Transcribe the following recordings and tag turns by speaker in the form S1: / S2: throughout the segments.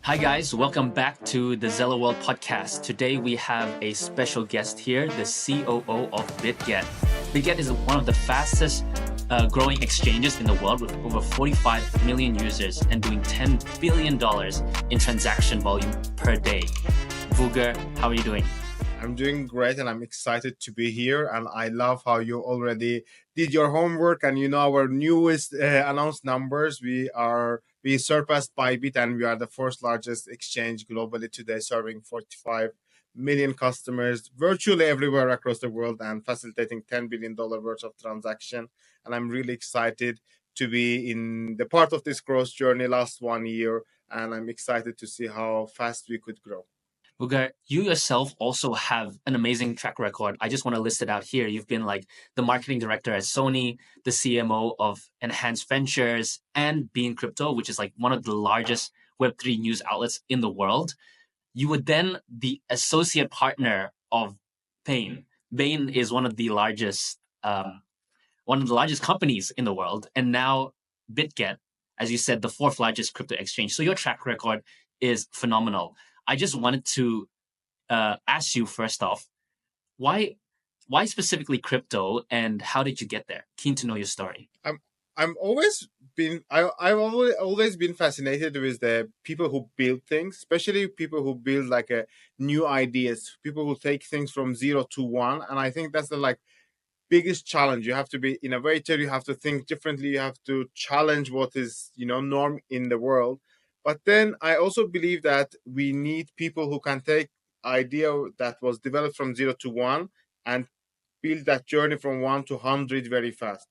S1: Hi, guys. Welcome back to the Zello World podcast. Today, we have a special guest here, the COO of Bitget. Bitget is one of the fastest growing exchanges in the world with over 45 million users and doing $10 billion in transaction volume per day. Vugar, how are you doing?
S2: I'm doing great and I'm excited to be here. And I love how you already did your homework and you know our newest announced numbers. We surpassed Bybit and we are the fourth largest exchange globally today, serving 45 million customers virtually everywhere across the world and facilitating $10 billion worth of transaction. And I'm really excited to be in the part of this growth journey last 1 year. And I'm excited to see how fast we could grow.
S1: Vugar, you yourself also have an amazing track record. I just want to list it out here. You've been like the marketing director at Sony, the CMO of Enhanced Ventures, and Bean Crypto, which is like one of the largest Web3 news outlets in the world. You were then the associate partner of Bain. Bain is one of the largest companies in the world, and now Bitget, as you said, the fourth largest crypto exchange. So your track record is phenomenal. I just wanted to ask you first off, why why specifically crypto, and how did you get there? Keen to know your story.
S2: I'm I'm always been I've always been fascinated with the people who build things, especially people who build like a new ideas, people who take things from zero to one. And I think that's the like biggest challenge. You have to be innovator, you have to think differently, you have to challenge what is, norm in the world. But then I also believe that we need people who can take idea that was developed from zero to one and build that journey from 1 to 100 very fast.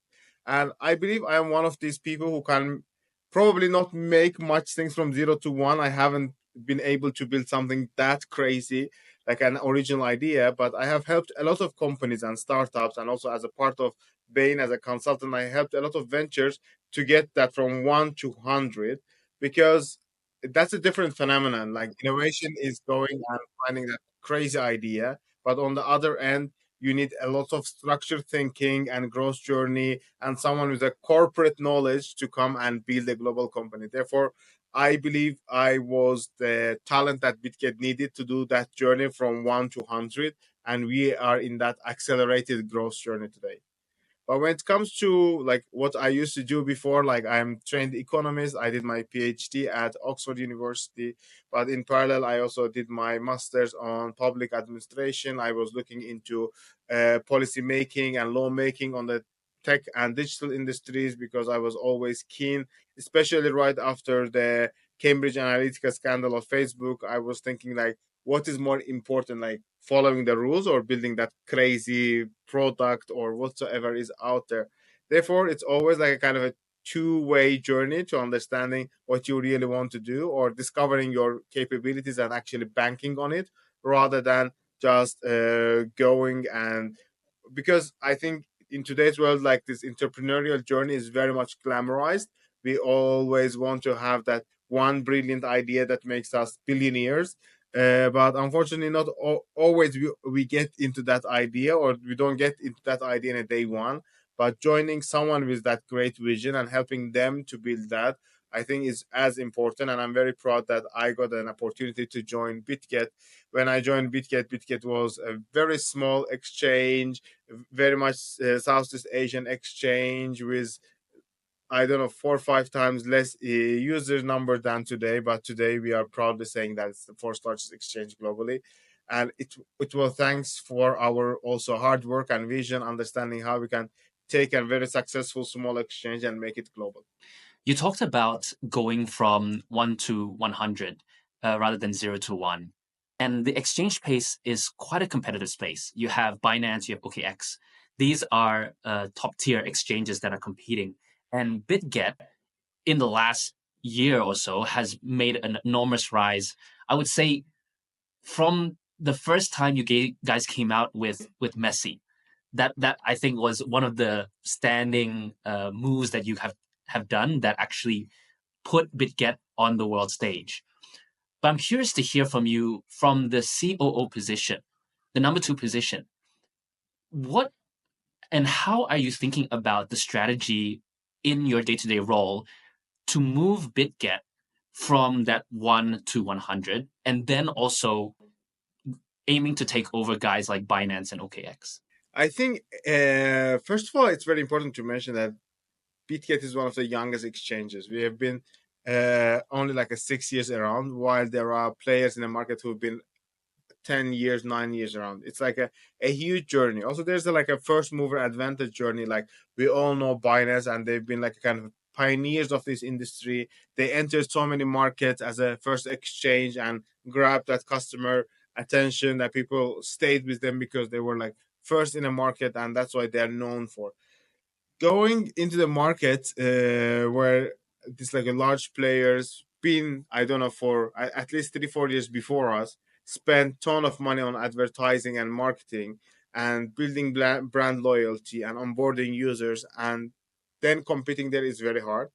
S2: And I believe I am one of these people who can probably not make much things from zero to one. I haven't been able to build something that crazy, like an original idea, but I have helped a lot of companies and startups. And also, as a part of Bain as a consultant, I helped a lot of ventures to get that from 1 to 100 because that's a different phenomenon. Like innovation is going and finding that crazy idea. But on the other end, you need a lot of structured thinking and growth journey and someone with a corporate knowledge to come and build a global company. Therefore, I believe I was the talent that Bitget needed to do that journey from 1 to 100, and we are in that accelerated growth journey today. But when it comes to like what I used to do before, like I'm trained economist, I did my PhD at Oxford University, but in parallel, I also did my master's on public administration. I was looking into policy making and law making on the tech and digital industries because I was always keen, especially right after the Cambridge Analytica scandal of Facebook. I was thinking like, what is more important, like following the rules or building that crazy product or whatsoever is out there. Therefore, it's always like a kind of a two-way journey to understanding what you really want to do or discovering your capabilities and actually banking on it rather than just going and because I think in today's world, like this entrepreneurial journey is very much glamorized. We always want to have that one brilliant idea that makes us billionaires. But unfortunately, not always we get into that idea or we don't get into that idea in a day one. But joining someone with that great vision and helping them to build that, I think is as important. And I'm very proud that I got an opportunity to join Bitget. When I joined Bitget, Bitget was a very small exchange, very much Southeast Asian exchange with I don't know 4 or 5 times less user number than today. But today we are proudly saying that it's the fourth largest exchange globally, and it was thanks for our also hard work and vision, understanding how we can take a very successful small exchange and make it global.
S1: You talked about going from 1 to 100 rather than 0 to 1. And the exchange space is quite a competitive space. You have Binance, you have OKX. These are top tier exchanges that are competing. And Bitget, in the last year or so, has made an enormous rise. I would say from the first time guys came out with Messi, that I think was one of the standing moves that you have done that actually put Bitget on the world stage. But I'm curious to hear from you from the COO position, the number two position. What and how are you thinking about the strategy in your day-to-day role to move Bitget from that 1 to 100, and then also aiming to take over guys like Binance and OKX?
S2: I think first of all, it's very important to mention that Bitget is one of the youngest exchanges. We have been only like a 6 years around, while there are players in the market who've been 10 years, 9 years around. It's like a huge journey. Also, there's like a first mover advantage journey. Like we all know Binance, and they've been like kind of pioneers of this industry. They entered so many markets as a first exchange and grabbed that customer attention, that people stayed with them because they were like first in a market, and that's why they're known for going into the market where this like a large players been, I don't know, for at least 3 4 years before us, spent ton of money on advertising and marketing and building brand loyalty and onboarding users, and then competing there is very hard.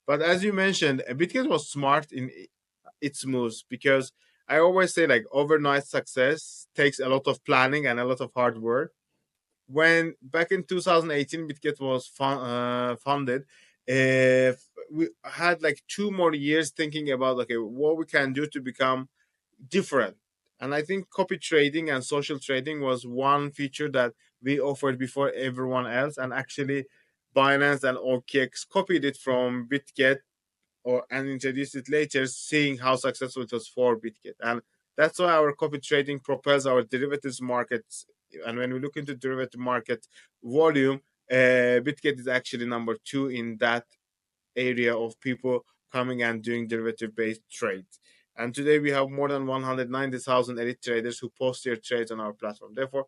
S2: But as you mentioned, Bitget was smart in its moves, because I always say like overnight success takes a lot of planning and a lot of hard work. When back in 2018 Bitget was funded, we had like 2 more years thinking about okay, what we can do to become different. And I think copy trading and social trading was one feature that we offered before everyone else, and actually Binance and OKX copied it from Bitget or and introduce it later, seeing how successful it was for Bitget. And that's why our copy trading propels our derivatives markets. And when we look into derivative market volume, Bitget is actually number two in that area of people coming and doing derivative based trades. And today we have more than 190,000 elite traders who post their trades on our platform. Therefore,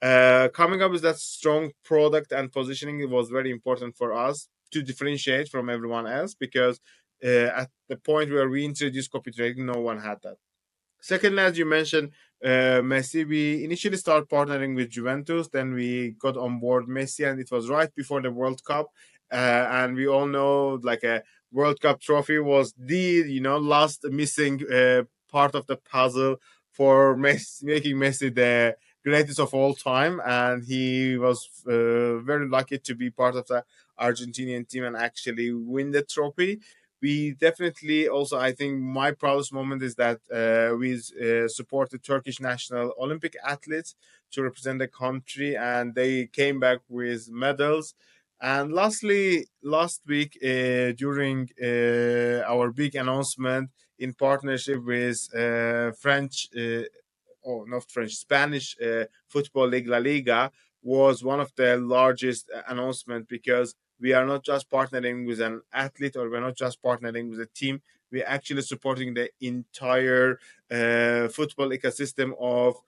S2: coming up with that strong product and positioning, it was very important for us to differentiate from everyone else, because at the point where we introduced copy trading, no one had that. Secondly, as you mentioned, Messi, we initially started partnering with Juventus. Then we got on board Messi, and it was right before the World Cup. And we all know, like a World Cup trophy was the last missing part of the puzzle for Messi, making Messi the greatest of all time. And he was very lucky to be part of the Argentinian team and actually win the trophy. We definitely also, I think my proudest moment is that we support the Turkish national Olympic athletes to represent the country, and they came back with medals. And lastly, last week during our big announcement in partnership with French, oh, not French, Spanish football league La Liga, was one of the largest announcement, because we are not just partnering with an athlete, or we're not just partnering with a team. We're actually supporting the entire football ecosystem of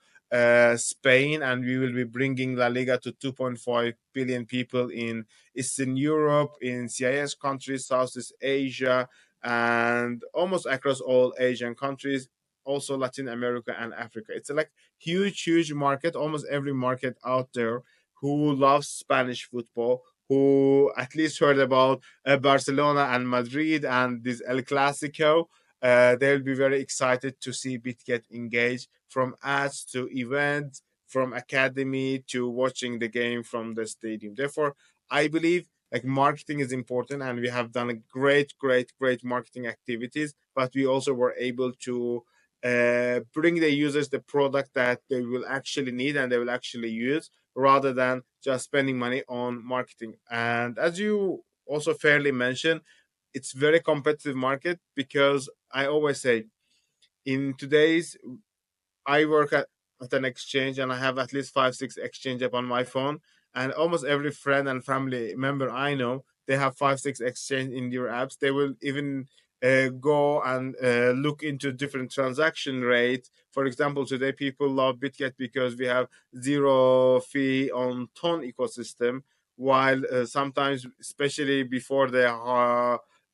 S2: Spain, and we will be bringing La Liga to 2.5 billion people in Eastern Europe, in CIS countries, Southeast Asia, and almost across all Asian countries, also Latin America and Africa. It's a like huge, huge market, almost every market out there who loves Spanish football, who at least heard about Barcelona and Madrid and this El Clasico. They'll be very excited to see Bitget engage, from ads to events, from academy to watching the game from the stadium. Therefore, I believe like marketing is important, and we have done a great, great, great marketing activities, but we also were able to bring the users the product that they will actually need and they will actually use, rather than just spending money on marketing. And as you also fairly mentioned, it's very competitive market, because I always say in today's, I work at an exchange, and I have at least 5 6 exchange up on my phone. And almost every friend and family member I know, they have 5 6 exchange in their apps. They will even go and look into different transaction rates. For example, today people love Bitget because we have zero fee on ton ecosystem, while sometimes, especially before they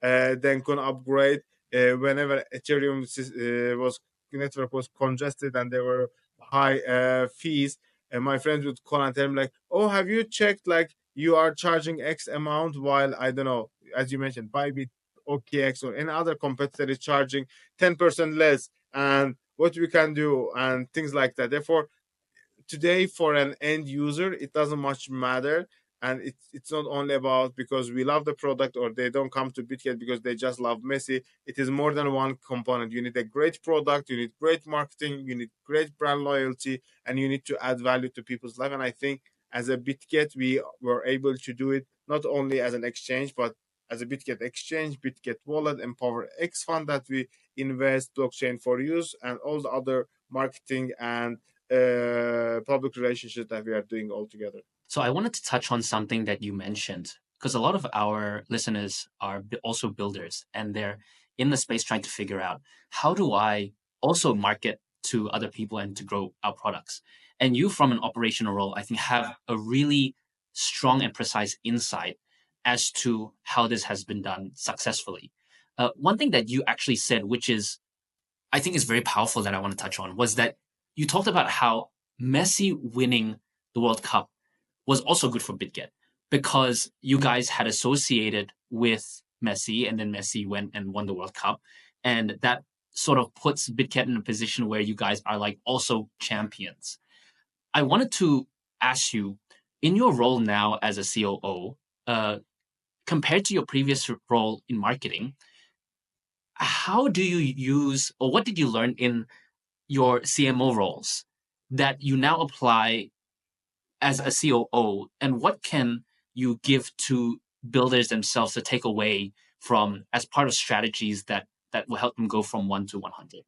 S2: then can upgrade, whenever Ethereum was network was congested and there were high fees, and my friends would call and tell me like, "Oh, have you checked like you are charging X amount, while I don't know, as you mentioned, Bybit, OKX, or any other competitor is charging 10% less, and what we can do and things like that." Therefore, today for an end user, it doesn't much matter. And it's not only about because we love the product, or they don't come to Bitget because they just love Messi. It is more than one component. You need a great product, you need great marketing, you need great brand loyalty, and you need to add value to people's life. And I think as a Bitget, we were able to do it not only as an exchange, but as a Bitget exchange, Bitget wallet, Empower X fund that we invest, blockchain for use, and all the other marketing and public relationships that we are doing all together.
S1: So I wanted to touch on something that you mentioned because a lot of our listeners are also builders and they're in the space trying to figure out how do I also market to other people and to grow our products. And you, from an operational role, I think have a really strong and precise insight as to how this has been done successfully. One thing that you actually said, which is I think is very powerful that I want to touch on, was that you talked about how Messi winning the World Cup was also good for BitGet because you guys had associated with Messi and then Messi went and won the World Cup. And that sort of puts BitGet in a position where you guys are like also champions. I wanted to ask you, in your role now as a COO, compared to your previous role in marketing, how do you use or what did you learn in your CMO roles that you now apply as a COO, and what can you give to builders themselves to take away from as part of strategies that will help them go from 1 to 100?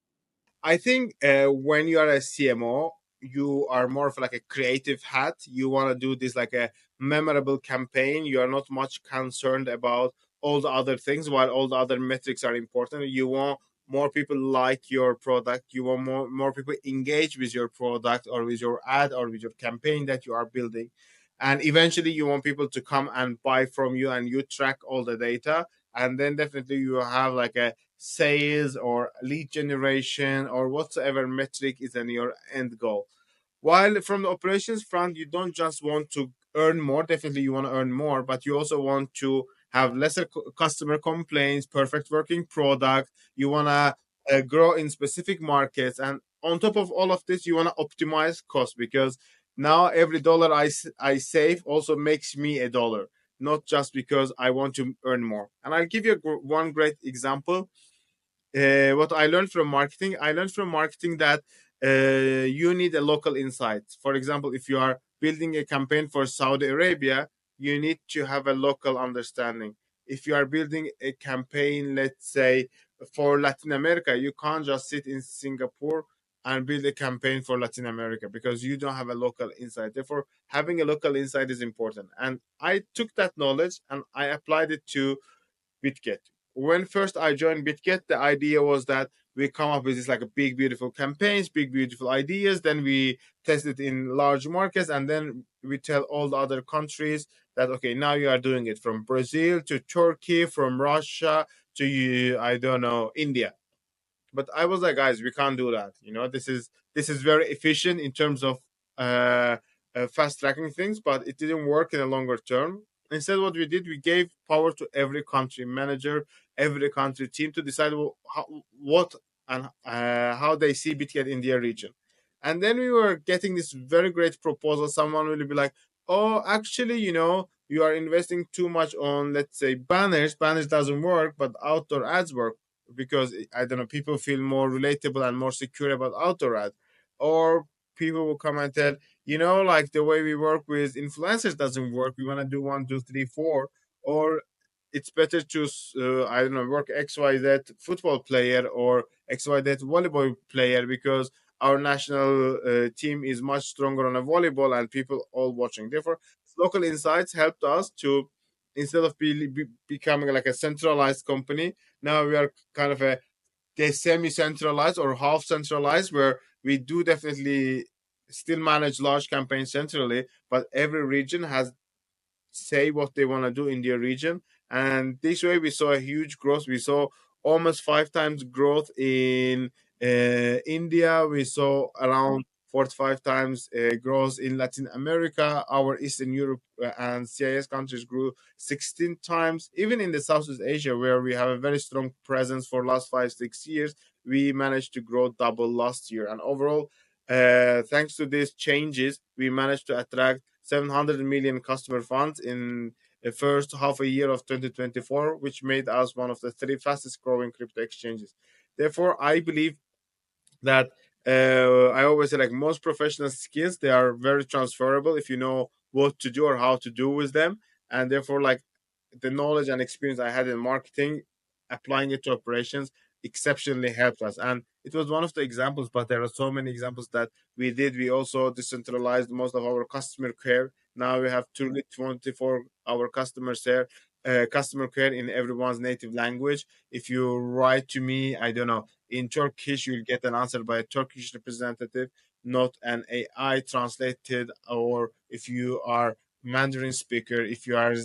S2: I think when you are a CMO, you are more of like a creative hat. You want to do this like a memorable campaign. You are not much concerned about all the other things, while all the other metrics are important. You want more people like your product. You want more people engage with your product or with your ad or with your campaign that you are building. And eventually you want people to come and buy from you, and you track all the data. And then definitely you have like a sales or lead generation or whatsoever metric is in your end goal. While from the operations front, you don't just want to earn more, definitely you want to earn more, but you also want to have lesser customer complaints, perfect working product. You want to grow in specific markets. And on top of all of this, you want to optimize cost, because now every dollar I save also makes me a dollar, not just because I want to earn more. And I'll give you one great example. What I learned from marketing that you need a local insight. For example, if you are building a campaign for Saudi Arabia, you need to have a local understanding. If you are building a campaign, let's say for Latin America, you can't just sit in Singapore and build a campaign for Latin America because you don't have a local insight. Therefore, having a local insight is important. And I took that knowledge and I applied it to Bitget. When first I joined Bitget, the idea was that we come up with this like a big beautiful campaigns, big beautiful ideas. Then we test it in large markets, and then we tell all the other countries that okay, now you are doing it from Brazil to Turkey, from Russia to I don't know India. But I was like, guys, we can't do that. This is very efficient in terms of uh, fast tracking things, but it didn't work in a longer term. Instead, what we did, we gave power to every country manager, every country team to decide what and how they see Bitget in their region. And then we were getting this very great proposal. Someone will be like, "Oh, actually, you are investing too much on, let's say, banners. Banners doesn't work, but outdoor ads work." Because I don't know, people feel more relatable and more secure about outdoor ads. Or people will come and tell, like the way we work with influencers doesn't work. We want to do one, two, three, four. Or it's better to, I don't know, work XYZ football player or XYZ volleyball player because our national team is much stronger on a volleyball and people all watching. Therefore, local insights helped us to, instead of becoming like a centralized company, now we are kind of a semi-centralized or half centralized, where we do definitely still manage large campaigns centrally, but every region has say what they want to do in their region. And this way, we saw a huge growth. We saw almost 5 times growth in India. We saw around 45 times growth in Latin America. Our Eastern Europe and CIS countries grew 16 times. Even in the Southeast Asia, where we have a very strong presence for last 5 6 years, we managed to grow double last year. And overall, thanks to these changes, we managed to attract 700 million customer funds in the first half a year of 2024, which made us one of the three fastest growing crypto exchanges. Therefore, I believe that I always say, like, most professional skills, they are very transferable if you know what to do or how to do with them. And therefore, like, the knowledge and experience I had in marketing, applying it to operations exceptionally helped us. And it was one of the examples, but there are so many examples that we did. We also decentralized most of our customer care. Now we have truly 24-hour customer care in everyone's native language. If you write to me, I don't know, in Turkish, you'll get an answer by a Turkish representative, not an AI translated. Or if you are Mandarin speaker, if you are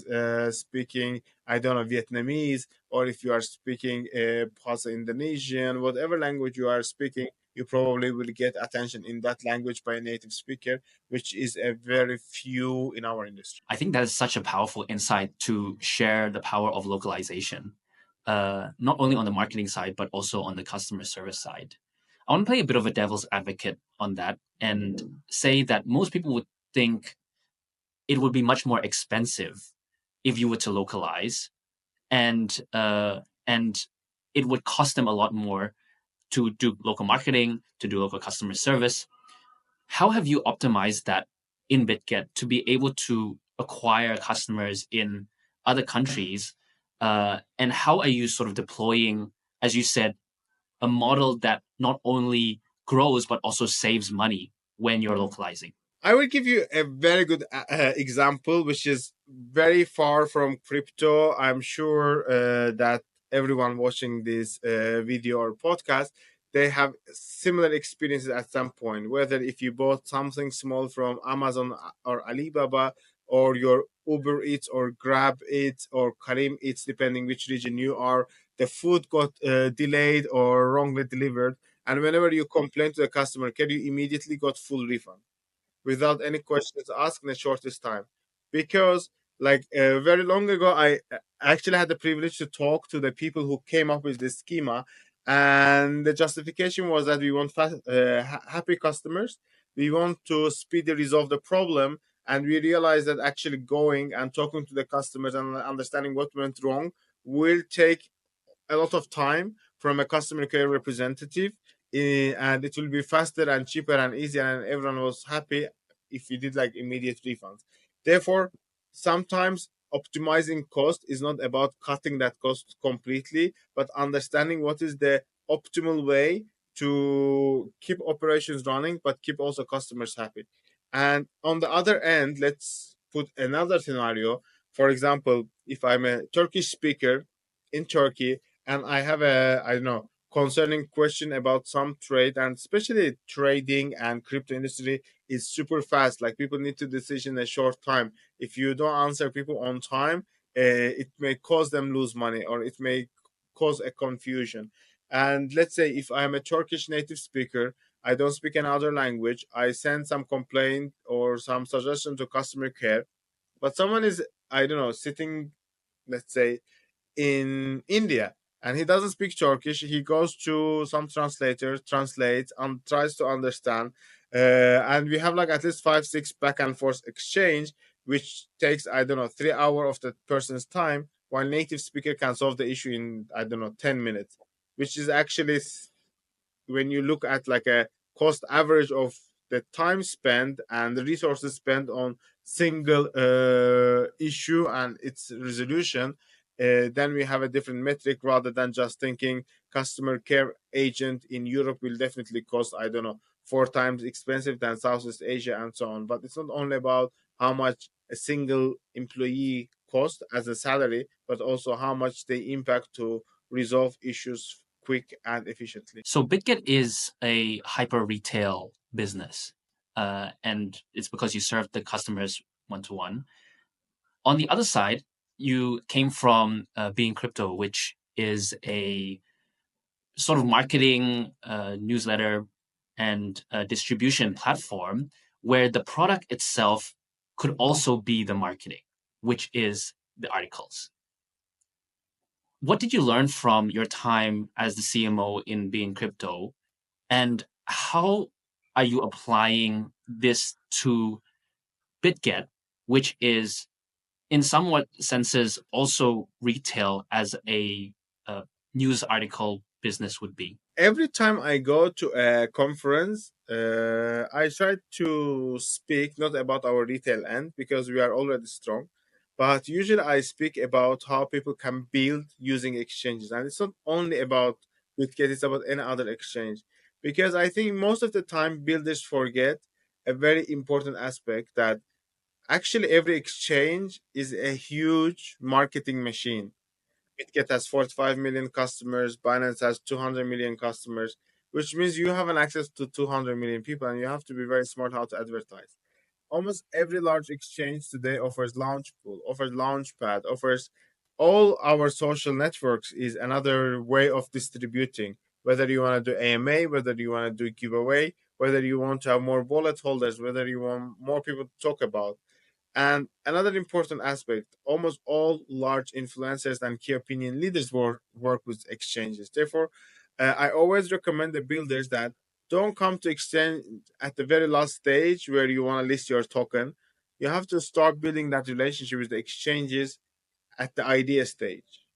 S2: speaking, I don't know, Vietnamese, or if you are speaking Bahasa Indonesian, whatever language you are speaking, you probably will get attention in that language by a native speaker, which is a very few in our industry.
S1: I think that is such a powerful insight to share the power of localization, not only on the marketing side, but also on the customer service side. I want to play a bit of a devil's advocate on that and say that most people would think it would be much more expensive if you were to localize, and it would cost them a lot more to do local marketing, to do local customer service. How have you optimized that in Bitget to be able to acquire customers in other countries? And how are you sort of deploying, as you said, a model that not only grows but also saves money when you're localizing?
S2: I will give you a very good example, which is very far from crypto. I'm sure that everyone watching this video or podcast, they have similar experiences at some point. Whether if you bought something small from Amazon or Alibaba, or your Uber Eats or Grab Eats or Karim Eats, depending which region you are, the food got delayed or wrongly delivered, and whenever you complain to the customer care, you immediately got full refund without any questions asked in the shortest time. Because, like, very long ago, I actually had the privilege to talk to the people who came up with this schema, and the justification was that we want happy customers, we want to speedily resolve the problem, and we realized that actually going and talking to the customers and understanding what went wrong will take a lot of time from a customer care representative, and it will be faster and cheaper and easier, and everyone was happy if you did like immediate refunds. Therefore, sometimes optimizing cost is not about cutting that cost completely, but understanding what is the optimal way to keep operations running but keep also customers happy. And on the other end, let's put another scenario. For example, if I'm a Turkish speaker in Turkey and I have a, I don't know, concerning question about some trade, and especially trading and crypto industry is super fast. Like, people need to decision in a short time. If you don't answer people on time, it may cause them lose money, or it may cause a confusion. And let's say if I'm a Turkish native speaker, I don't speak another language, I send some complaint or some suggestion to customer care, but someone is, I don't know, sitting, let's say, in India, and he doesn't speak Turkish. He goes to some translator, translates, and tries to understand. And we have like at least 5, 6 back and forth exchange, which takes, I don't know, 3 hours of the person's time, while native speaker can solve the issue in, I don't know, 10 minutes, which is actually, when you look at like a cost average of the time spent and the resources spent on single issue and its resolution, then we have a different metric, rather than just thinking customer care agent in Europe will definitely cost, I don't know, 4 times expensive than Southeast Asia and so on. But it's not only about how much a single employee cost as a salary, but also how much they impact to resolve issues quick and efficiently.
S1: So Bitget is a hyper retail business, and it's because you serve the customers one to one. On the other side, you came from being crypto, which is a sort of marketing newsletter and distribution platform where the product itself could also be the marketing, which is the articles. What did you learn from your time as the CMO in being crypto, and how are you applying this to Bitget, which is in somewhat senses also retail as a news article business would be?
S2: Every time I go to a conference, I try to speak not about our retail end because we are already strong, but usually I speak about how people can build using exchanges. And it's not only about Bitget, it's about any other exchange. Because I think most of the time builders forget a very important aspect that actually every exchange is a huge marketing machine. Bitget has 45 million customers. Binance has 200 million customers, which means you have an access to 200 million people, and you have to be very smart how to advertise. Almost every large exchange today offers Launchpool, offers Launchpad, offers all our social networks is another way of distributing. Whether you want to do AMA, whether you want to do giveaway, whether you want to have more wallet holders, whether you want more people to talk about. And another important aspect, almost all large influencers and key opinion leaders work with exchanges. Therefore, I always recommend the builders that don't come to exchange at the very last stage where you want to list your token. You have to start building that relationship with the exchanges at the idea stage.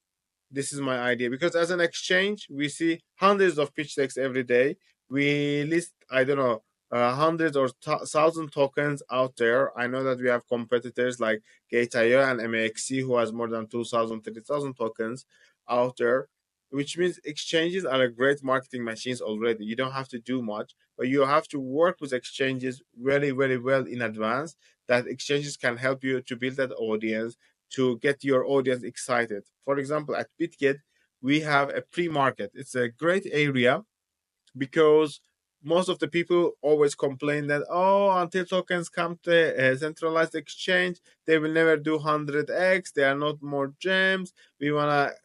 S2: This is my idea because as an exchange we see hundreds of pitch decks every day. We list, I don't know, hundreds or thousand tokens out there. I know that we have competitors like Gate.io and MAXC who has more than 2000, 30,000 tokens out there, which means exchanges are a great marketing machines already. You don't have to do much, but you have to work with exchanges very, very well in advance, that exchanges can help you to build that audience, to get your audience excited. For example, at Bitget, we have a pre-market. It's a great area because most of the people always complain that, oh, until tokens come to a centralized exchange, they will never do 100x. There are not more gems. We want to,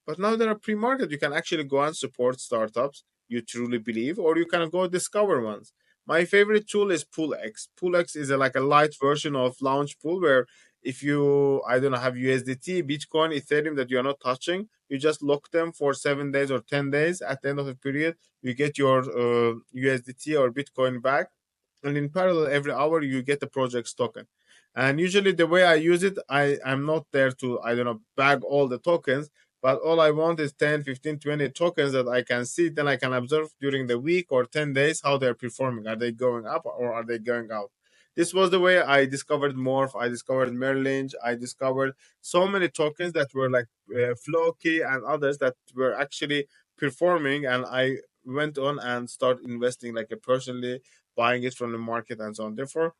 S2: but now there are pre-market. You can actually go and support startups you truly believe, or you can go discover ones. My favorite tool is PoolX. PoolX is like a light version of Launchpool, where if you, I don't know, have USDT, Bitcoin, Ethereum that you're not touching, you just lock them for 7 days or 10 days. At the end of the period, you get your USDT or Bitcoin back, and in parallel every hour you get the project's token. And usually the way I use it, I'm not there to, I don't know, bag all the tokens, but all I want is 10, 15, 20 tokens that I can see. Then I can observe during the week or 10 days how they're performing. Are they going up or are they going out? This was the way I discovered Morph, I discovered Merlinge, I discovered so many tokens that were like Floki and others that were actually performing, and I went on and started investing like a personally, buying it from the market and so on. Therefore,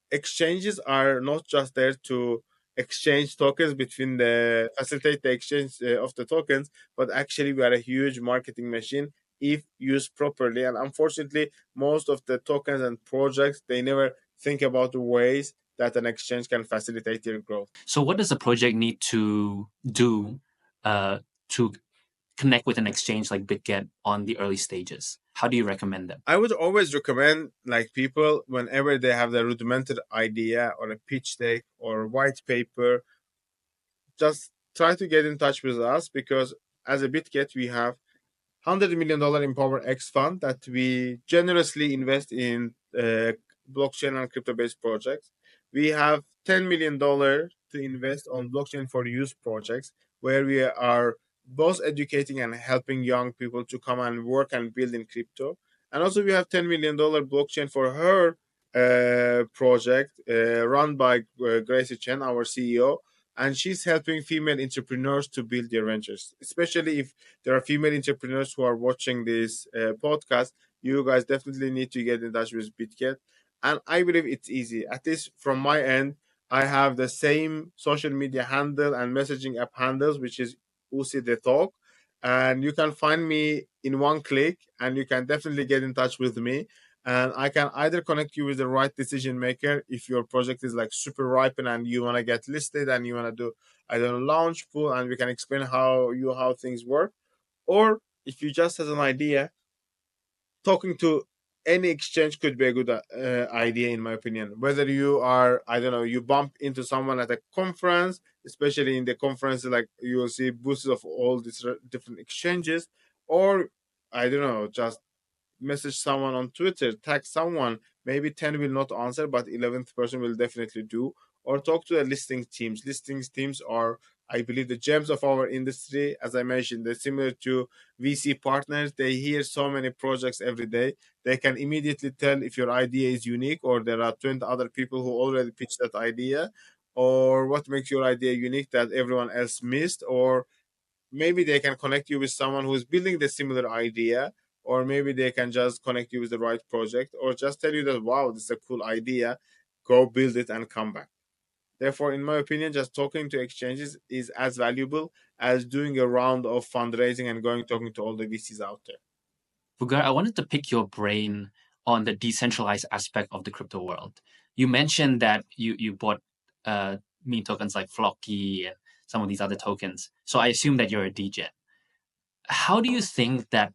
S2: exchanges are not just there to exchange tokens between the facilitate the exchange of the tokens, but actually we are a huge marketing machine if used properly. And unfortunately, most of the tokens and projects, they never think about the ways that an exchange can facilitate their growth.
S1: So, what does a project need to do to connect with an exchange like Bitget on the early stages? How do you recommend them?
S2: I would always recommend like people whenever they have the rudimentary idea or a pitch deck or white paper, just try to get in touch with us because as a Bitget we have $100 million Empower X fund that we generously invest in blockchain and crypto based projects. We have $10 million to invest on blockchain for use projects where we are both educating and helping young people to come and work and build in crypto. And also, we have $10 million blockchain for her project run by Gracie Chen, our CEO. And she's helping female entrepreneurs to build their ventures, especially if there are female entrepreneurs who are watching this podcast. You guys definitely need to get in touch with Bitget. And I believe it's easy. At least from my end, I have the same social media handle and messaging app handles, which is Usi the Talk. And you can find me in one click, and you can definitely get in touch with me. And I can either connect you with the right decision maker if your project is like super ripen and you want to get listed and you want to do, I don't know, launch pool, and we can explain how things work. Or if you just has an idea, talking to any exchange could be a good idea in my opinion. Whether you are, I don't know, you bump into someone at a conference, especially in the conference, like you will see booths of all these different exchanges, or I don't know, just message someone on Twitter, tag someone, maybe 10 will not answer, but 11th person will definitely do. Or talk to the listing teams. Listings teams are, I believe, the gems of our industry. As I mentioned, they're similar to VC partners. They hear so many projects every day. They can immediately tell if your idea is unique or there are 20 other people who already pitched that idea, or what makes your idea unique that everyone else missed, or maybe they can connect you with someone who's building the similar idea, or maybe they can just connect you with the right project, or just tell you that, wow, this is a cool idea, go build it and come back. Therefore, in my opinion, just talking to exchanges is as valuable as doing a round of fundraising and going talking to all the VCs out there.
S1: Vugar, I wanted to pick your brain on the decentralized aspect of the crypto world. You mentioned that you bought meme tokens like Flocky and some of these other tokens. So I assume that you're a DGen. How do you think that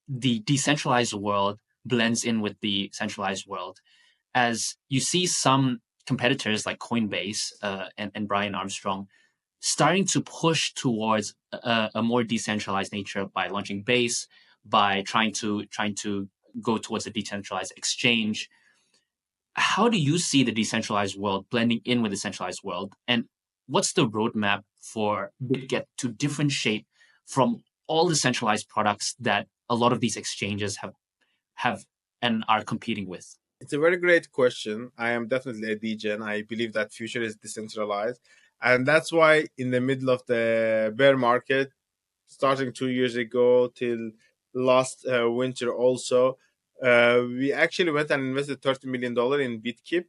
S1: the decentralized world blends in with the centralized world? As you see some competitors like Coinbase and Brian Armstrong starting to push towards a more decentralized nature by launching Base, by trying to go towards a decentralized exchange. How do you see the decentralized world blending in with the centralized world, and what's the roadmap for Bitget to differentiate from all the centralized products that a lot of these exchanges have and are competing with?
S2: It's a very great question. I am definitely a degen. I believe that future is decentralized. And that's why in the middle of the bear market, starting 2 years ago till last winter also, we actually went and invested $30 million in Bitkeep.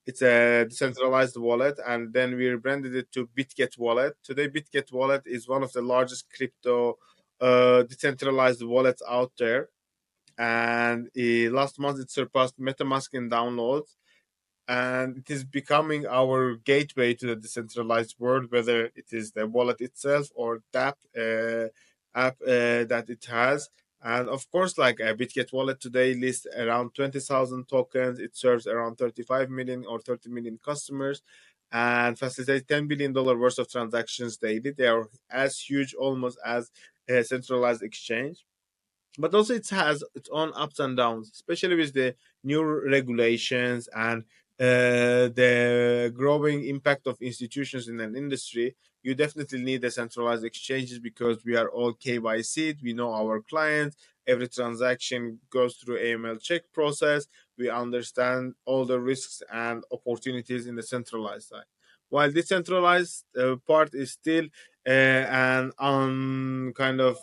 S2: It's a decentralized wallet, and then we rebranded it to Bitget Wallet. Today, Bitget Wallet is one of the largest crypto decentralized wallets out there, and last month it surpassed MetaMask in downloads, and it is becoming our gateway to the decentralized world, whether it is the wallet itself or DApp app that it has. And of course, like a Bitget wallet today lists around 20,000 tokens. It serves around 35 million or 30 million customers and facilitates $10 billion worth of transactions daily. They are as huge almost as a centralized exchange, but also it has its own ups and downs, especially with the new regulations and the growing impact of institutions in an industry. You definitely need decentralized exchanges because we are all KYC. We know our clients. Every transaction goes through AML check process. We understand all the risks and opportunities in the centralized side. While decentralized part is still an kind of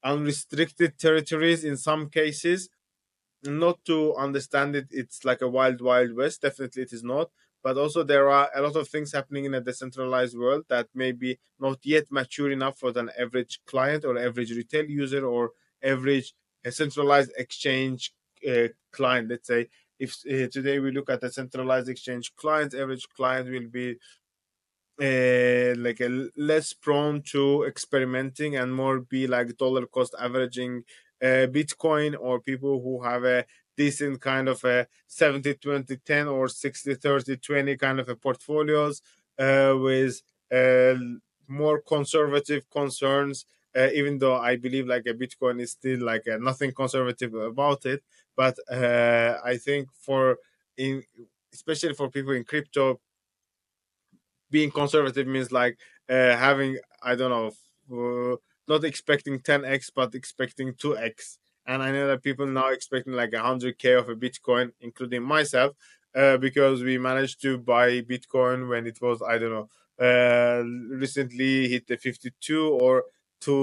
S2: unrestricted territories in some cases. Not to understand it, it's like a wild west. Definitely it is not, but also there are a lot of things happening in a decentralized world that may be not yet mature enough for an average client or average retail user or average centralized exchange client. Let's say if today we look at a centralized exchange client, average client will be like a less prone to experimenting and more be like dollar cost averaging Bitcoin, or people who have a decent kind of a 70-20-10 or 60-30-20 kind of a portfolios with uh, more conservative concerns, even though I believe like a Bitcoin is still like nothing conservative about it. But I think for in especially for people in crypto, being conservative means like having, I don't know, not expecting 10x but expecting 2x. And I know that people now expecting like 100K of a Bitcoin, including myself, because we managed to buy Bitcoin when it was, I don't know, recently hit the 52, or 2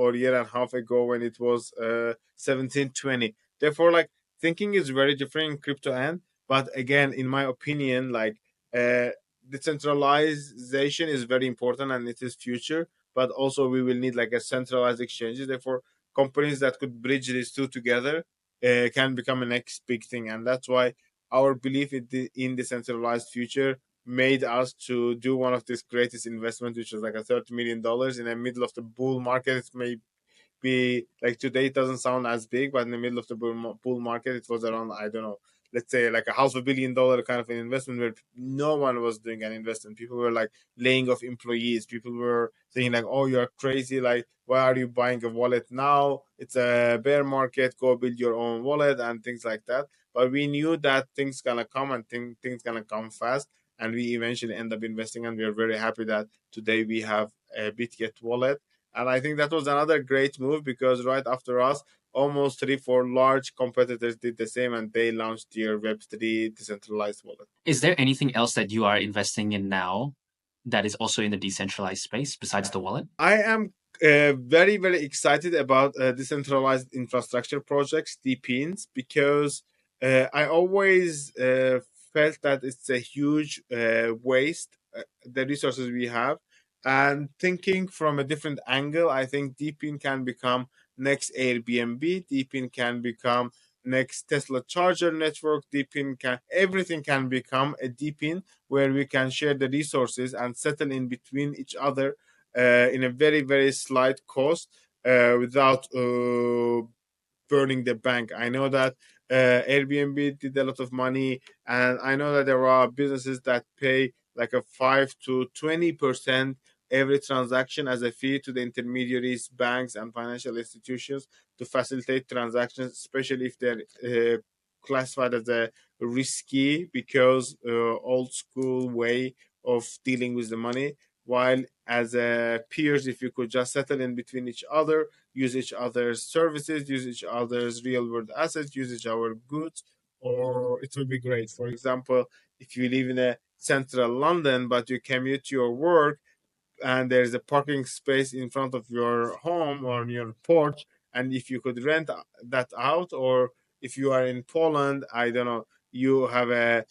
S2: or year and a half ago when it was 1720. Therefore, like, thinking is very different in crypto end. But again, in my opinion, like uh, decentralization is very important and it is future, but also we will need like a centralized exchanges. Therefore, companies that could bridge these two together can become a next big thing. And that's why our belief in the centralized future made us to do one of these greatest investment, which was like a $30 million in the middle of the bull market. It may be like today it doesn't sound as big, but in the middle of the bull market it was around, I don't know, let's say like a $500 million kind of an investment where no one was doing an investment. People were like laying off employees. People were saying like, "Oh, you're crazy! Like, why are you buying a wallet now? It's a bear market. Go build your own wallet," and things like that. But we knew that things gonna come and things gonna come fast, and we eventually end up investing. And we are very happy that today we have a Bitget wallet. And I think that was another great move because right after us, almost three, four large competitors did the same and they launched their Web3 decentralized wallet.
S1: Is there anything else that you are investing in now that is also in the decentralized space besides the wallet?
S2: I am very, very excited about decentralized infrastructure projects, DePINs, because I always felt that it's a huge waste, the resources we have. And thinking from a different angle, I think DePIN can become next Airbnb, DePIN can become next Tesla charger network, DePIN can, everything can become a DePIN where we can share the resources and settle in between each other in a very, very slight cost without burning the bank. I know that Airbnb did a lot of money, and I know that there are businesses that pay like a 5 to 20% every transaction as a fee to the intermediaries, banks, and financial institutions to facilitate transactions, especially if they're classified as a risky because old school way of dealing with the money. While as peers, if you could just settle in between each other, use each other's services, use each other's real world assets, use each other's goods, or it would be great. For example, if you live in a central London but you commute to your work and there's a parking space in front of your home or on your porch, and if you could rent that out, or if you are in Poland, I don't know, you have a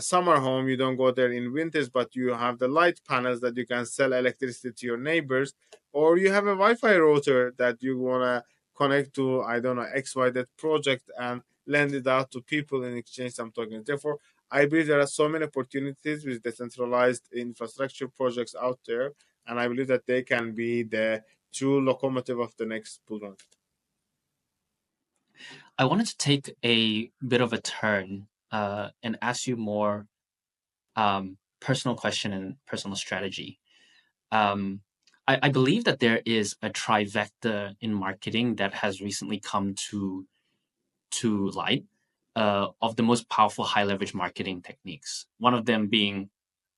S2: summer home, you don't go there in winters, but you have the light panels that you can sell electricity to your neighbors, or you have a Wi-Fi router that you want to connect to, I don't know, XYZ project and lend it out to people in exchange some tokens. Therefore, I believe there are so many opportunities with decentralized infrastructure projects out there, and I believe that they can be the true locomotive of the next bull run.
S1: I wanted to take a bit of a turn and ask you more personal question and personal strategy. Um, I believe that there is a trifecta in marketing that has recently come to light of the most powerful high leverage marketing techniques. One of them being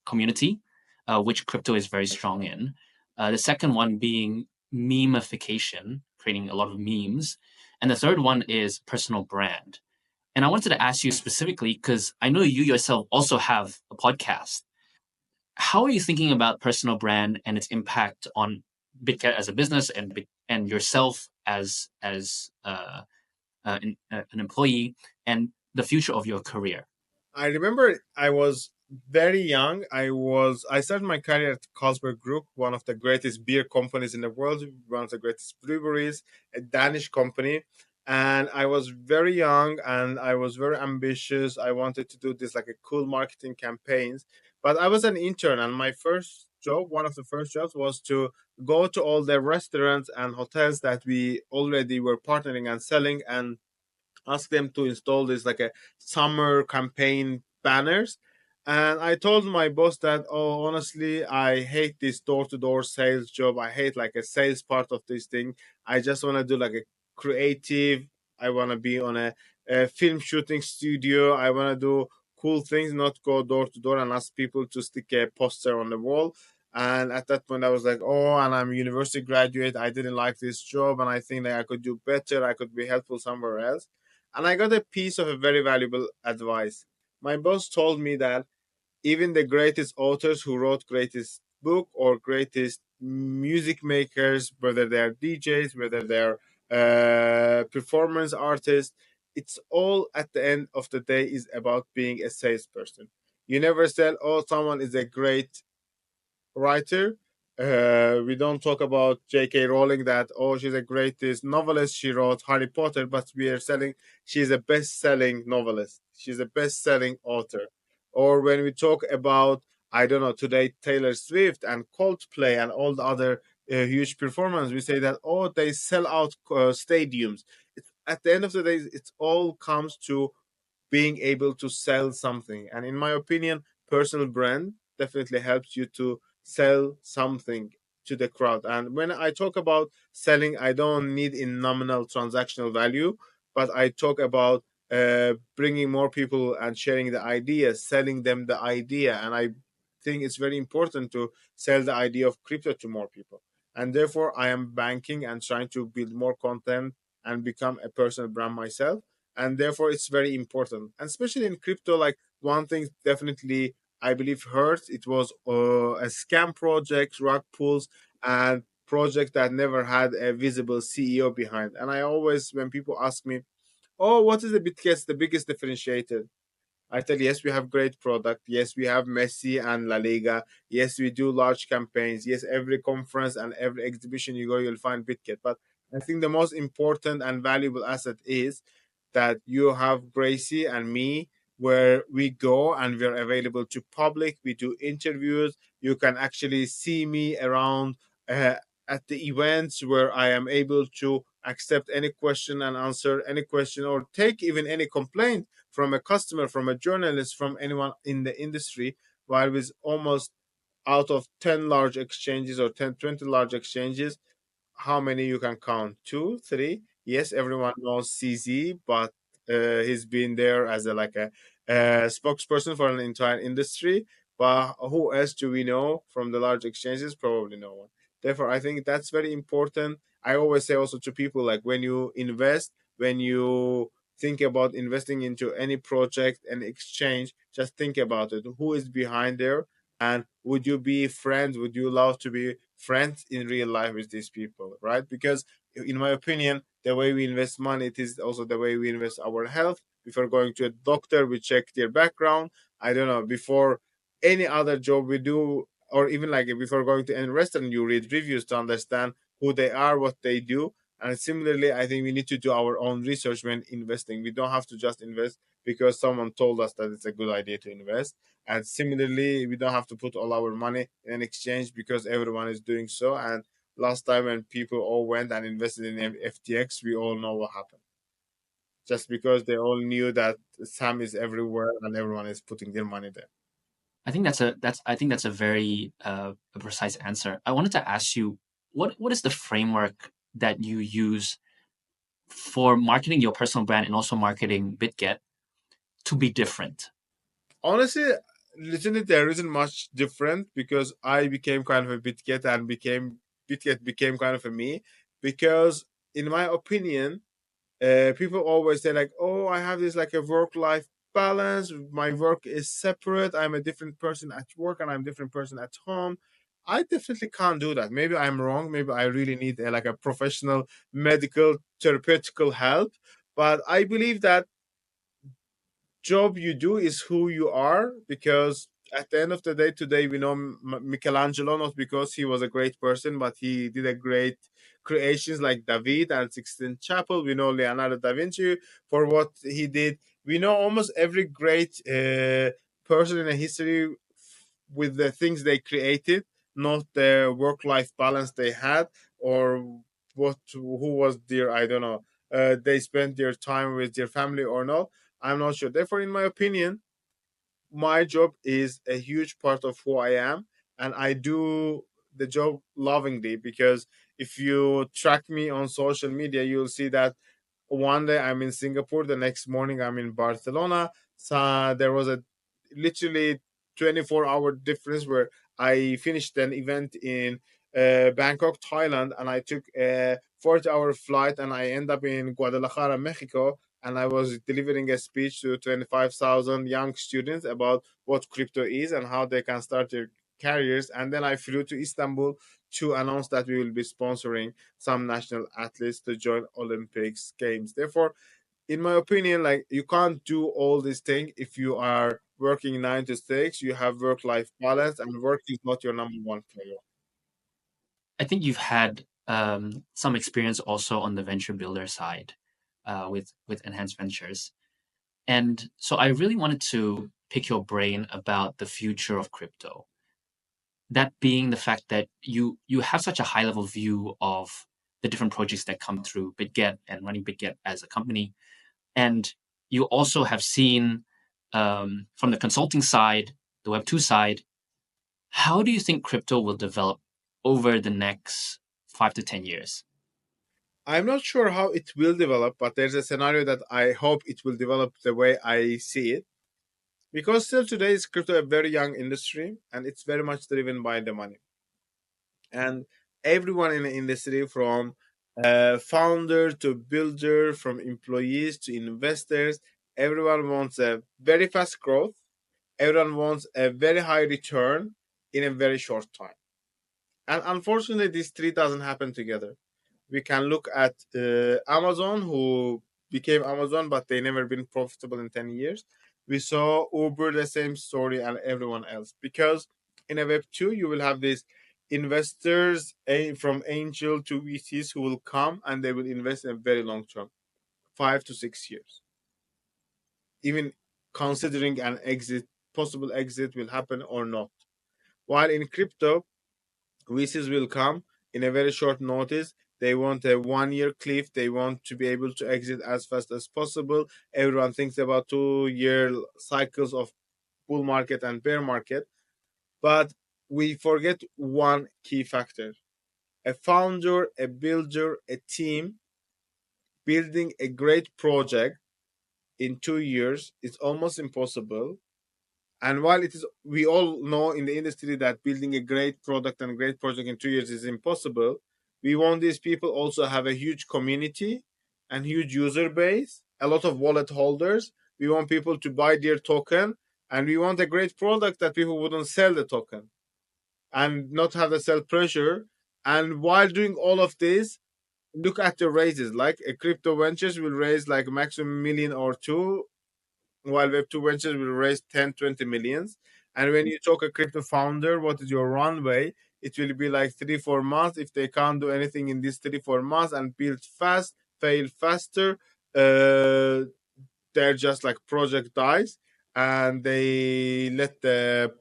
S1: community, which crypto is very strong in. The second one being memification, creating a lot of memes. And the third one is personal brand. And I wanted to ask you specifically, because I know you yourself also have a podcast. How are you thinking about personal brand and its impact on Bitget as a business and yourself as an employee and the future of your career?
S2: I remember I was very young. I started my career at Carlsberg Group, one of the greatest beer companies in the world, one of the greatest breweries, a Danish company. And I was very young and I was very ambitious. I wanted to do this like a cool marketing campaigns. But I was an intern, and my first job, one of the first jobs, was to go to all the restaurants and hotels that we already were partnering and selling, and ask them to install this like a summer campaign banners. And I told my boss that, oh, honestly, I hate this door-to-door sales job. I hate like a sales part of this thing. I just want to do like a creative. I want to be on a film shooting studio. I want to do cool things, not go door to door and ask people to stick a poster on the wall. And at that point I was like, oh, and I'm a university graduate, I didn't like this job, and I think that I could do better, I could be helpful somewhere else. And I got a piece of a very valuable advice. My boss told me that even the greatest authors who wrote greatest book or greatest music makers, whether they are DJs, whether they're performance artists, it's all at the end of the day is about being a salesperson. You never said, oh, someone is a great writer. We don't talk about J.K. Rowling that, oh, she's a greatest novelist. She wrote Harry Potter, but we are selling she's a best-selling novelist. She's a best-selling author. Or when we talk about, I don't know, today Taylor Swift and Coldplay and all the other huge performers, we say that, oh, they sell out stadiums. At the end of the day, it all comes to being able to sell something. And in my opinion, personal brand definitely helps you to sell something to the crowd. And when I talk about selling, I don't need in nominal transactional value, but I talk about bringing more people and sharing the idea, selling them the idea. And I think it's very important to sell the idea of crypto to more people. And therefore, I am banking and trying to build more content and become a personal brand myself. And therefore, it's very important. And especially in crypto, like one thing definitely I believe hurt, it was a scam project, rug pulls, and project that never had a visible CEO behind. And I always, when people ask me, oh, what is the BitGet's the biggest differentiator? I tell yes, we have great product. Yes, we have Messi and La Liga. Yes, we do large campaigns. Yes, every conference and every exhibition you go, you'll find BitGet. But I think the most important and valuable asset is that you have Gracie and me, where we go and we're available to public. We do interviews. You can actually see me around uh, at the events where I am able to accept any question and answer any question or take even any complaint from a customer, from a journalist, from anyone in the industry, while with almost out of 10 large exchanges or 10, 20 large exchanges, how many you can count? Two, three? Yes, everyone knows CZ, but he's been there as a like a spokesperson for an entire industry. But who else do we know from the large exchanges? Probably no one. Therefore, I think that's very important. I always say also to people, like when you invest, when you think about investing into any project and exchange, just think about it. Who is behind there? And would you be friends? Would you love to be friends in real life with these people, right? Because in my opinion, the way we invest money, it is also the way we invest our health. Before going to a doctor, we check their background. I don't know, before any other job we do, or even like before going to any restaurant, you read reviews to understand who they are, what they do. And similarly, I think we need to do our own research when investing. We don't have to just invest because someone told us that it's a good idea to invest. And similarly, we don't have to put all our money in an exchange because everyone is doing so. And last time when people all went and invested in FTX, we all know what happened. Just because they all knew that Sam is everywhere and everyone is putting their money there.
S1: I think that's a very a precise answer. I wanted to ask you what is the framework that you use for marketing your personal brand and also marketing BitGet to be different?
S2: Honestly, literally, there isn't much different because I became kind of a BitGet and became BitGet became kind of a me because, in my opinion, people always say like, oh, I have this like a work life balance, my work is separate, I'm a different person at work and I'm a different person at home. I definitely can't do that. Maybe I'm wrong, maybe I really need like a professional medical therapeutical help, but I believe that job you do is who you are, because at the end of the day, today we know Michelangelo not because he was a great person, but he did a great creations like David and Sixtine Chapel. We know Leonardo da Vinci for what he did. We know almost every great person in a history with the things they created, not the work-life balance they had, or what who was their, I don't know, they spent their time with their family or not. I'm not sure. Therefore, in my opinion, my job is a huge part of who I am, and I do the job lovingly because if you track me on social media, you'll see that one day I'm in Singapore, the next morning I'm in Barcelona. So there was a literally 24-hour difference where I finished an event in Bangkok, Thailand, and I took a 40-hour flight and I end up in Guadalajara, Mexico, and I was delivering a speech to 25,000 young students about what crypto is and how they can start their careers. And then I flew to Istanbul to announce that we will be sponsoring some national athletes to join Olympics games. Therefore, in my opinion, like you can't do all these things if you are working 9 to 6. You have work-life balance, and work is not your number one priority.
S1: I think you've had some experience also on the venture builder side with Enhanced Ventures, and so I really wanted to pick your brain about the future of crypto. That being the fact that you have such a high level view of the different projects that come through BitGet and running BitGet as a company, and you also have seen from the consulting side, the Web2 side, how do you think crypto will develop over the next 5 to 10 years?
S2: I'm not sure how it will develop, but there's a scenario that I hope it will develop the way I see it. Because still today is crypto a very young industry and it's very much driven by the money. And everyone in the industry, from founder to builder, from employees to investors, everyone wants a very fast growth. Everyone wants a very high return in a very short time. And unfortunately, these three doesn't happen together. We can look at Amazon, who became Amazon, but they never been profitable in 10 years. We saw Uber, the same story, and everyone else. Because in a Web2, you will have these investors from angel to VCs who will come and they will invest in a very long term, 5 to 6 years. Even considering an exit, possible exit will happen or not. While in crypto, VCs will come in a very short notice. They want a 1 year cliff. They want to be able to exit as fast as possible. Everyone thinks about 2 year cycles of bull market and bear market. But we forget one key factor. A founder, a builder, a team building a great project in 2 years is almost impossible. And while it is, we all know in the industry that building a great product and great project in 2 years is impossible. We want these people also have a huge community and huge user base, a lot of wallet holders. We want people to buy their token, and we want a great product that people wouldn't sell the token and not have the sell pressure. And while doing all of this, look at the raises. Like a crypto ventures will raise like maximum million or two, while Web2 Ventures will raise 10, 20 millions. And when you talk a crypto founder, what is your runway? It will be like 3, 4 months. If they can't do anything in these 3, 4 months and build fast, fail faster, they're just like project dies, and they let the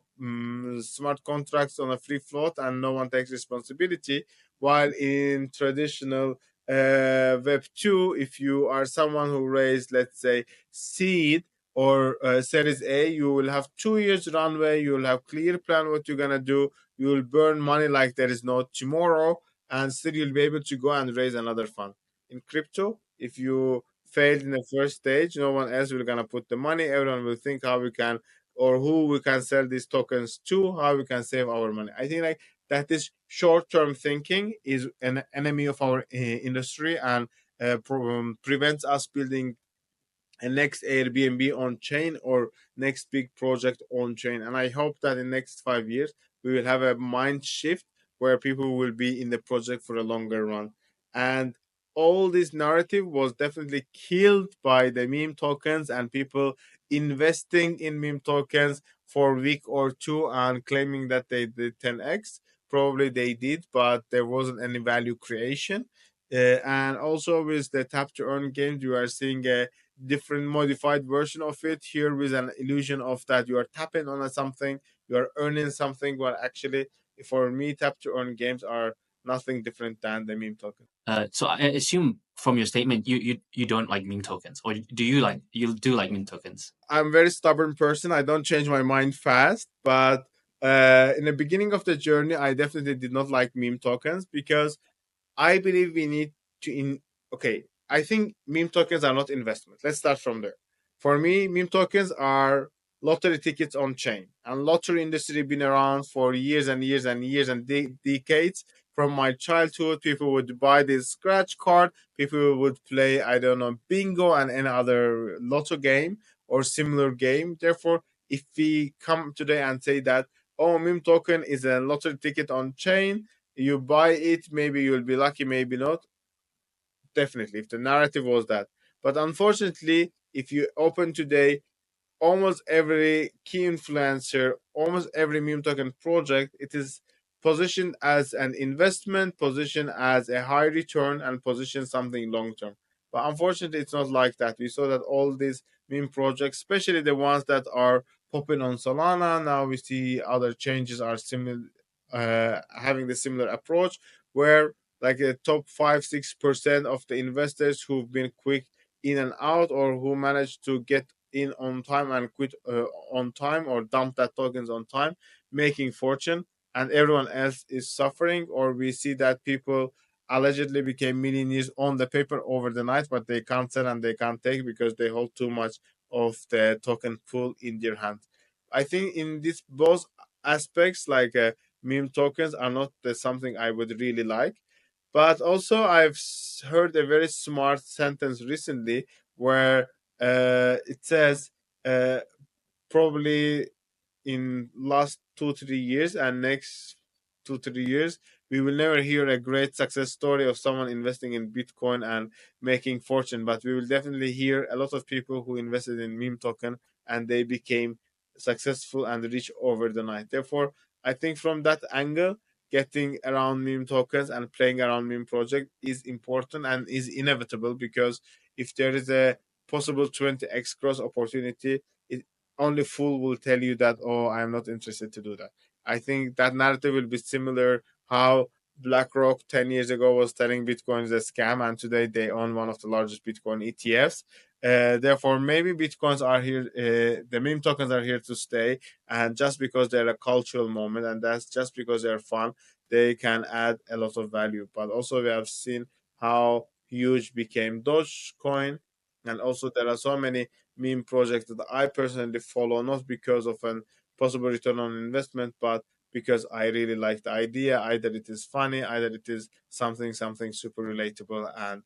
S2: smart contracts on a free float and no one takes responsibility. While in traditional web 2, if you are someone who raised, let's say, seed or series A, you will have 2 years runway. You will have clear plan what you're gonna do. You will burn money like there is no tomorrow, and still you'll be able to go and raise another fund. In crypto, if you failed in the first stage, no one else will gonna put the money. Everyone will think how we can, or who we can sell these tokens to, how we can save our money. I think like that is short-term thinking is an enemy of our industry, and prevents us building a next Airbnb on chain or next big project on chain. And I hope that in next 5 years we will have a mind shift where people will be in the project for a longer run. And all this narrative was definitely killed by the meme tokens and people investing in meme tokens for a week or two and claiming that they did 10x. Probably they did, but there wasn't any value creation. And also with the tap to earn games, you are seeing a different modified version of it here with an illusion of that you are tapping on something, you are earning something. Well, actually, for me, tap to earn games are nothing different than the meme token.
S1: So I assume from your statement, you don't like meme tokens, or do you like you do like meme tokens?
S2: I'm a very stubborn person. I don't change my mind fast, but in the beginning of the journey, I definitely did not like meme tokens because I believe we need to okay, I think meme tokens are not investment. Let's start from there. For me, meme tokens are lottery tickets on chain. And lottery industry been around for years and years and years and decades. From my childhood, people would buy this scratch card. People would play, I don't know, bingo and any other lotto game or similar game. Therefore, if we come today and say that, oh, meme token is a lottery ticket on chain, you buy it, maybe you'll be lucky, maybe not. Definitely, if the narrative was that. But unfortunately, if you open today almost every key influencer, almost every meme token project, it is positioned as an investment, positioned as a high return, and positioned something long term. But unfortunately, it's not like that. We saw that all these meme projects, especially the ones that are popping on Solana, now we see other changes are similar, having the similar approach, where like the top 5 6% of the investors who've been quick in and out, or who managed to get in on time and quit on time, or dump that tokens on time, making fortune, and everyone else is suffering. Or we see that people allegedly became millionaires on the paper over the night, but they can't sell and they can't take because they hold too much of the token pool in their hand. I think in this both aspects, like meme tokens are not something I would really like. But also, I've heard a very smart sentence recently where it says, uh, probably in last 2 3 years and next 2 3 years, we will never hear a great success story of someone investing in Bitcoin and making fortune, but we will definitely hear a lot of people who invested in meme token and they became successful and rich over the night. Therefore, I think from that angle, getting around meme tokens and playing around meme project is important and is inevitable, because if there is a possible 20x cross opportunity, it only fool will tell you that, oh, I'm not interested to do that. I think that narrative will be similar how BlackRock 10 years ago was telling Bitcoin is a scam, and today they own one of the largest Bitcoin ETFs. Therefore, maybe Bitcoins are here, the meme tokens are here to stay, and just because they're a cultural moment, and that's just because they're fun, they can add a lot of value. But also, we have seen how huge became Dogecoin, and also there are so many meme projects that I personally follow, not because of an possible return on investment, but because I really like the idea. Either it is funny, either it is something super relatable, and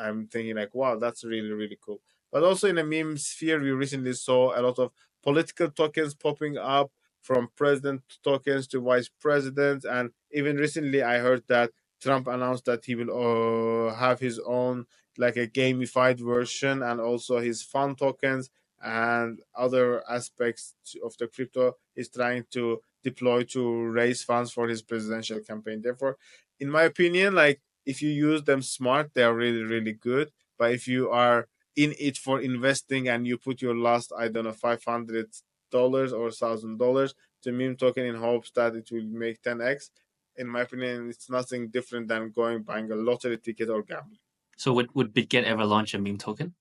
S2: I'm thinking like, wow, that's really really cool. But also in a meme sphere, we recently saw a lot of political tokens popping up, from president tokens to vice president, and even recently I heard that Trump announced that he will have his own, like a gamified version, and also his fun tokens and other aspects of the crypto is trying to deploy to raise funds for his presidential campaign. Therefore, in my opinion, like, if you use them smart, they are really really good. But if you are in it for investing and you put your last, I don't know, $500 or $1,000 to meme token in hopes that it will make 10x, in my opinion, it's nothing different than going buying a lottery ticket or gambling.
S1: So would Bitget ever launch a meme token?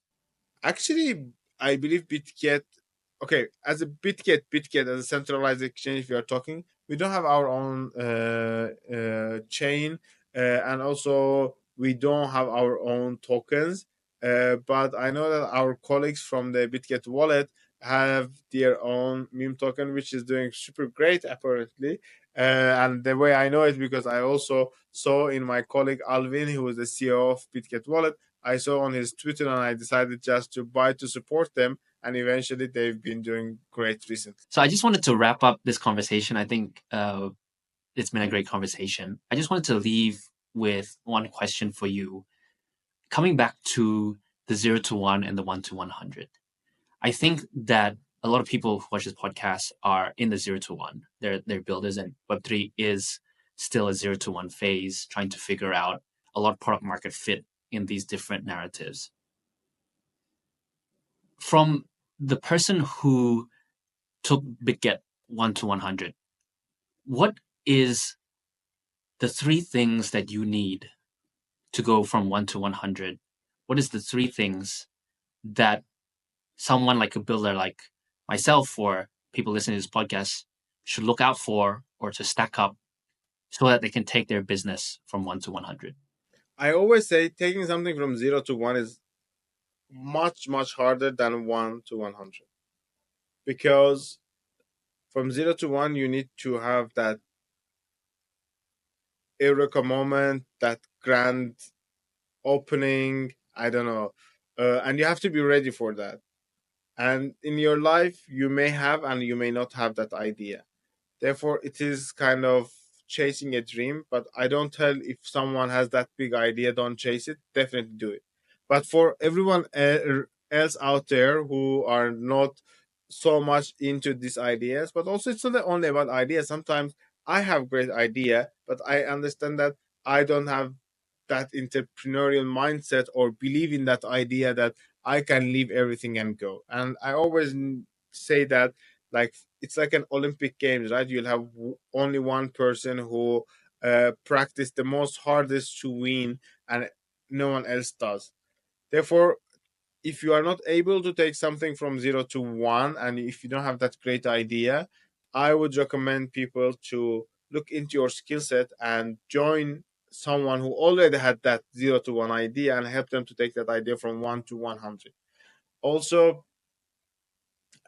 S2: Actually, I believe Bitget. Okay, as a Bitget as a centralized exchange, if we are talking, we don't have our own chain, and also we don't have our own tokens. But I know that our colleagues from the Bitget wallet have their own meme token, which is doing super great apparently. And the way I know it, because I also saw in my colleague Alvin, who is the CEO of Bitget wallet, I saw on his Twitter, and I decided just to buy to support them. And eventually, they've been doing great recently.
S1: So I just wanted to wrap up this conversation. I think it's been a great conversation. I just wanted to leave with one question for you. Coming back to the 0 to 1 and the 1 to 100, I think that a lot of people who watch this podcast are in the 0 to 1. They're builders, and Web3 is still a 0 to 1 phase, trying to figure out a lot of product market fit in these different narratives. From the person who took Bitget 1 to 100, what is the three things that you need to go from 1 to 100? What is the three things that someone like a builder like myself or people listening to this podcast should look out for or to stack up so that they can take their business from 1 to 100?
S2: I always say taking something from 0 to 1 is much harder than 1 to 100, because from 0 to 1 you need to have that eureka moment, that grand opening. I don't know, and you have to be ready for that. And in your life, you may have and you may not have that idea. Therefore, it is kind of chasing a dream. But I don't tell, if someone has that big idea, don't chase it. Definitely do it. But for everyone else out there who are not so much into these ideas, but also it's not only about ideas. Sometimes I have great idea, but I understand that I don't have that entrepreneurial mindset or believe in that idea that I can leave everything and go. And I always say that, like, it's like an Olympic Games, right? You'll have only one person who practice the most hardest to win, and no one else does. Therefore, if you are not able to take something from 0 to 1, and if you don't have that great idea, I would recommend people to look into your skill set and join someone who already had that 0 to 1 idea and help them to take that idea from 1 to 100. Also,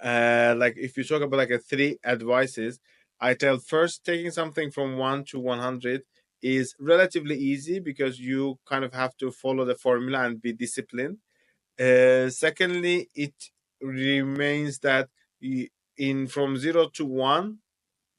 S2: like if you talk about like a three advices, I tell first taking something from 1 to 100 is relatively easy because you kind of have to follow the formula and be disciplined. Secondly, it remains that in from 0 to 1,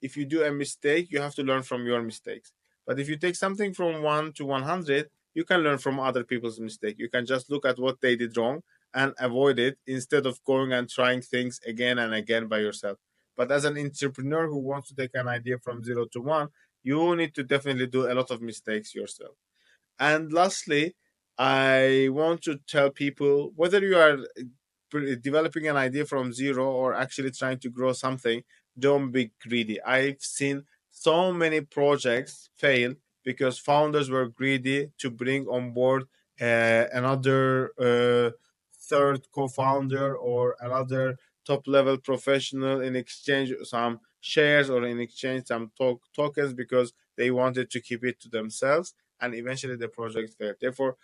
S2: if you do a mistake, you have to learn from your mistakes. But if you take something from 1 to 100, you can learn from other people's mistake. You can just look at what they did wrong and avoid it instead of going and trying things again and again by yourself. But as an entrepreneur who wants to take an idea from 0 to 1, you need to definitely do a lot of mistakes yourself. And lastly, I want to tell people whether you are developing an idea from zero or actually trying to grow something, don't be greedy. I've seen so many projects fail because founders were greedy to bring on board another third co founder or another top level professional in exchange some shares or in exchange some tokens because they wanted to keep it to themselves, and eventually the project failed. Therefore,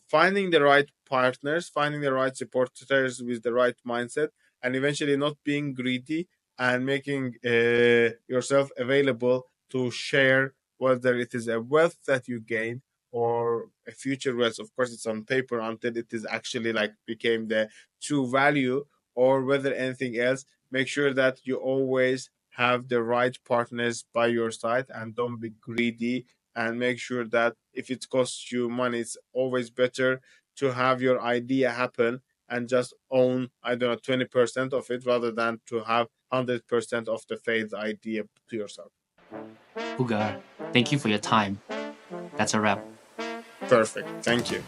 S2: finding the right partners, finding the right supporters with the right mindset, and eventually not being greedy and making yourself available to share, whether it is a wealth that you gain or a future wealth. Of course, it's on paper until it is actually like became the true value, or whether anything else. Make sure that you always have the right partners by your side and don't be greedy, and make sure that if it costs you money, it's always better to have your idea happen and just own, I don't know, 20% of it rather than to have 100% of the failed idea to yourself.
S1: Vugar, thank you for your time. That's a wrap.
S2: Perfect. Thank you.